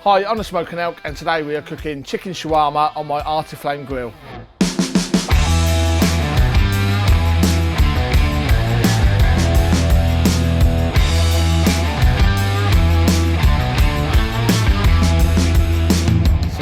Hi, I'm the Smoking Elk and today we are cooking chicken shawarma on my Arteflame grill.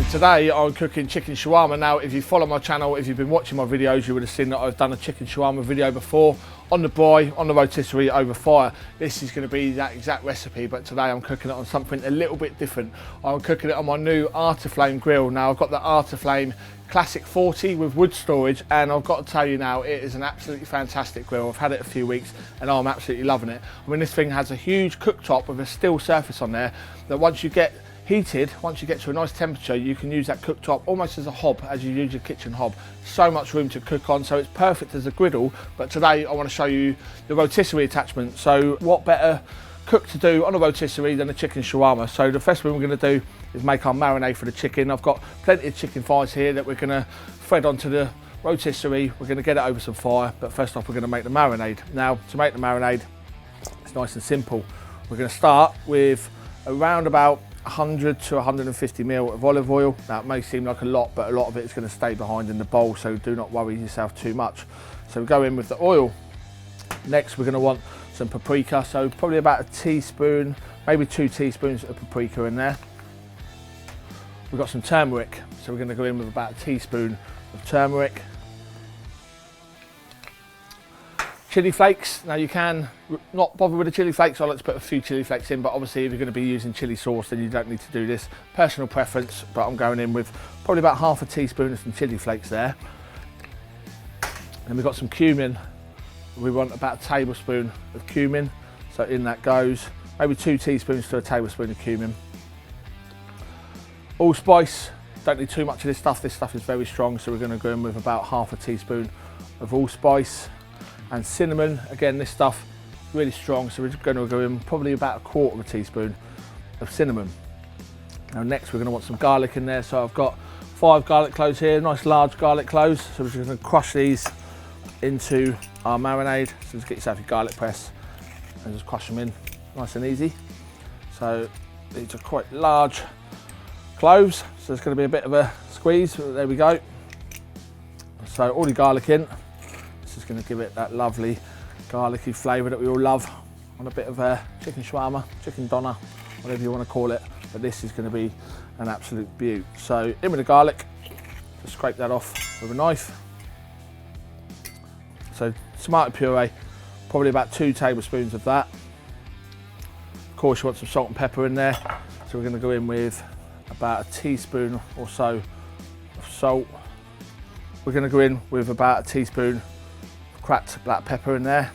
Today I'm cooking chicken shawarma. Now if you follow my channel, if you've been watching my videos, you would have seen that I've done a chicken shawarma video before on the braai, on the rotisserie over fire. This is going to be that exact recipe, but today I'm cooking it on something a little bit different. I'm cooking it on my new Arteflame grill. Now I've got the Arteflame Classic 40 with wood storage, and I've got to tell you now, it is an absolutely fantastic grill. I've had it a few weeks and I'm absolutely loving it. I mean, this thing has a huge cooktop with a steel surface on there that once you get heated, once you get to a nice temperature, you can use that cooktop almost as a hob, as you use your kitchen hob. So much room to cook on, so it's perfect as a griddle. But today I want to show you the rotisserie attachment. So what better cook to do on a rotisserie than a chicken shawarma? So the first thing we're going to do is make our marinade for the chicken. I've got plenty of chicken thighs here that we're going to thread onto the rotisserie. We're going to get it over some fire, but first off we're going to make the marinade. Now to make the marinade, it's nice and simple. We're going to start with around about 100 to 150 ml of olive oil. Now it may seem like a lot, but a lot of it is going to stay behind in the bowl, so do not worry yourself too much. So we go in with the oil. Next we're going to want some paprika, so probably about a teaspoon, maybe 2 teaspoons of paprika in there. We've got some turmeric, so we're going to go in with about a teaspoon of turmeric. Chili flakes. Now you can not bother with the chili flakes. I like to put a few chili flakes in, but obviously if you're going to be using chili sauce, then you don't need to do this. Personal preference, but I'm going in with probably about half a teaspoon of some chili flakes there. And we've got some cumin. We want about a tablespoon of cumin, so in that goes. Maybe 2 teaspoons to a tablespoon of cumin. Allspice. Don't need too much of this stuff. This stuff is very strong, so we're going to go in with about half a teaspoon of allspice. And cinnamon, again this stuff really strong, so we're just going to go in probably about 1/4 teaspoon of cinnamon. Now next we're going to want some garlic in there, so I've got 5 garlic cloves here, nice large garlic cloves, so we're just going to crush these into our marinade. So just get yourself your garlic press and just crush them in nice and easy. So these are quite large cloves, so it's going to be a bit of a squeeze, but there we go. So all the garlic in. Is going to give it that lovely garlicky flavour that we all love on a bit of a chicken shawarma, chicken doner, whatever you want to call it. But this is going to be an absolute beaut. So in with the garlic, just scrape that off with a knife. So tomato puree, probably about 2 tablespoons of that. Of course you want some salt and pepper in there, so we're going to go in with about a teaspoon or so of salt. We're going to go in with about a teaspoon cracked black pepper in there,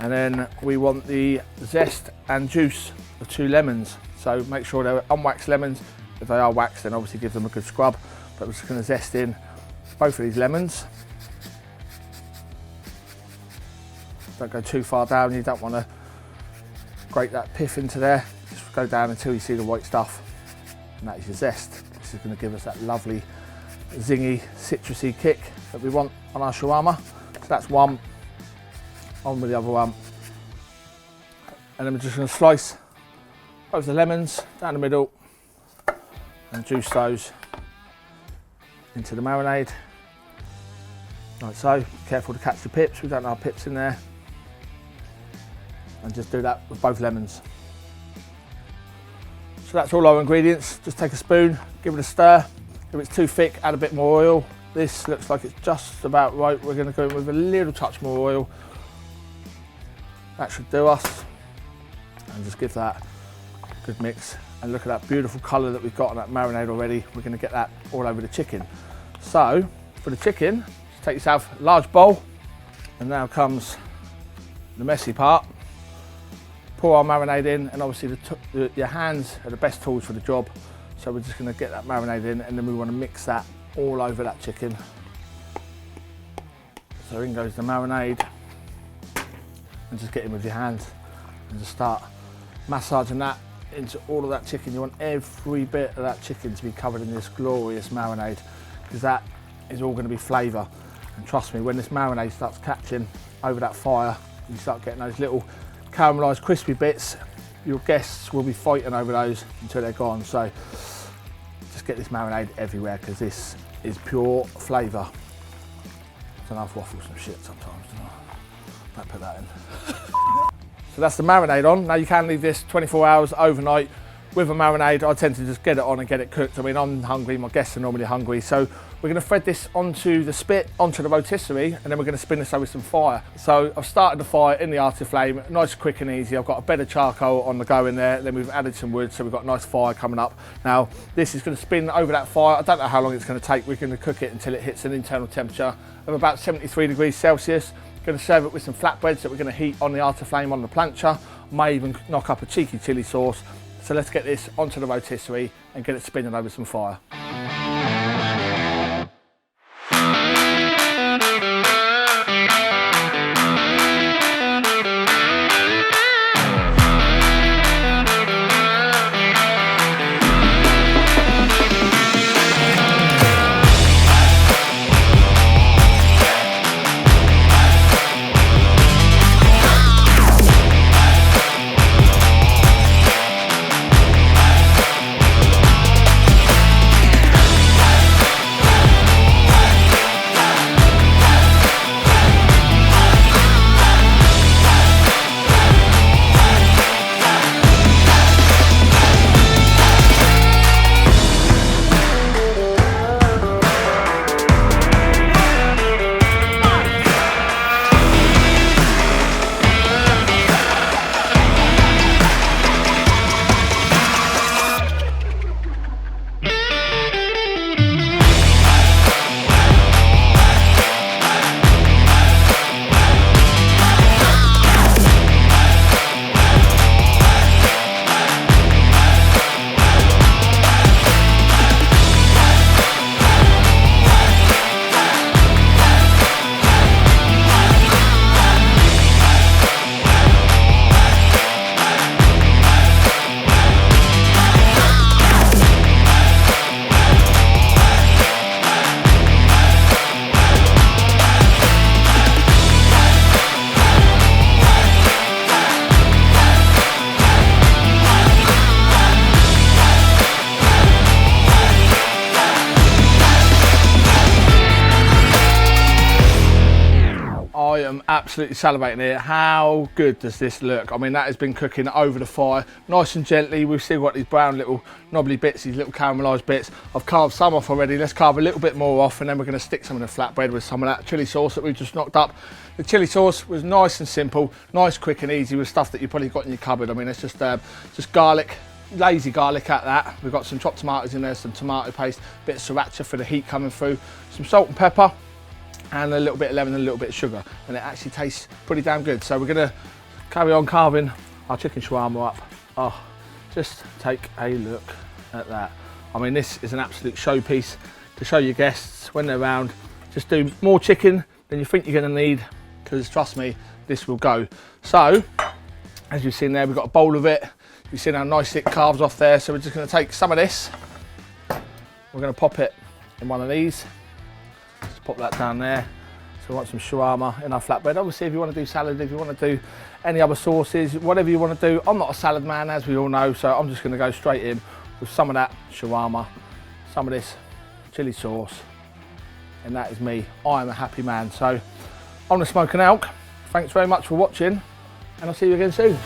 and then we want the zest and juice of 2 lemons. So make sure they're unwaxed lemons. If they are waxed, then obviously give them a good scrub, but we're just going to zest in both of these lemons. Don't go too far down, you don't want to grate that pith into there. Just go down until you see the white stuff, and that is your zest. This is going to give us that lovely zingy citrusy kick that we want on our shawarma. That's one. On with the other one. And then we're just going to slice both the lemons down the middle and juice those into the marinade. Like so. Careful to catch the pips, we don't have pips in there. And just do that with both lemons. So that's all our ingredients. Just take a spoon, give it a stir. If it's too thick, add a bit more oil. This looks like it's just about right. We're going to go in with a little touch more oil. That should do us. And just give that a good mix. And look at that beautiful colour that we've got on that marinade already. We're going to get that all over the chicken. So for the chicken, just take yourself a large bowl. And now comes the messy part. Pour our marinade in, and obviously your hands are the best tools for the job. So we're just going to get that marinade in, and then we want to mix that all over that chicken. So in goes the marinade, and just get in with your hands and just start massaging that into all of that chicken. You want every bit of that chicken to be covered in this glorious marinade, because that is all going to be flavour. And trust me, when this marinade starts catching over that fire, you start getting those little caramelised crispy bits. your guests will be fighting over those until they're gone. So just get this marinade everywhere because this is pure flavour. I don't know, I've waffled some shit sometimes, don't I? Don't put that in. So that's the marinade on. Now you can leave this 24 hours overnight with a marinade. I tend to just get it on and get it cooked. I mean, I'm hungry, my guests are normally hungry. So we're gonna thread this onto the spit, onto the rotisserie, and then we're gonna spin this over some fire. So I've started the fire in the Arteflame, nice, quick and easy. I've got a bed of charcoal on the go in there. Then we've added some wood, so we've got a nice fire coming up. Now, this is gonna spin over that fire. I don't know how long it's gonna take. We're gonna cook it until it hits an internal temperature of about 73 degrees Celsius. Going to serve it with some flatbreads that we're going to heat on the Arteflame on the plancha. May even knock up a cheeky chilli sauce. So let's get this onto the rotisserie and get it spinning over some fire. I am absolutely salivating here. How good does this look? I mean, that has been cooking over the fire, nice and gently. We've still got these brown little knobbly bits, these little caramelised bits. I've carved some off already. Let's carve a little bit more off, and then we're going to stick some of the flatbread with some of that chilli sauce that we've just knocked up. The chilli sauce was nice and simple, nice, quick and easy with stuff that you've probably got in your cupboard. I mean, it's just garlic, lazy garlic at that. We've got some chopped tomatoes in there, some tomato paste, a bit of sriracha for the heat coming through, some salt and pepper, and a little bit of lemon and a little bit of sugar, and it actually tastes pretty damn good. So we're gonna carry on carving our chicken shawarma up. Oh, just take a look at that. I mean, this is an absolute showpiece to show your guests when they're around. Just do more chicken than you think you're gonna need, because trust me, this will go. So, as you've seen there, we've got a bowl of it. You've seen how nice it carves off there. So we're just gonna take some of this. We're gonna pop it in one of these. Just pop that down there. So we want some shawarma in our flatbread. Obviously, if you want to do salad, if you want to do any other sauces, whatever you want to do. I'm not a salad man, as we all know, so I'm just going to go straight in with some of that shawarma, some of this chilli sauce, and that is me. I am a happy man. So I'm the Smoking Elk. Thanks very much for watching, and I'll see you again soon.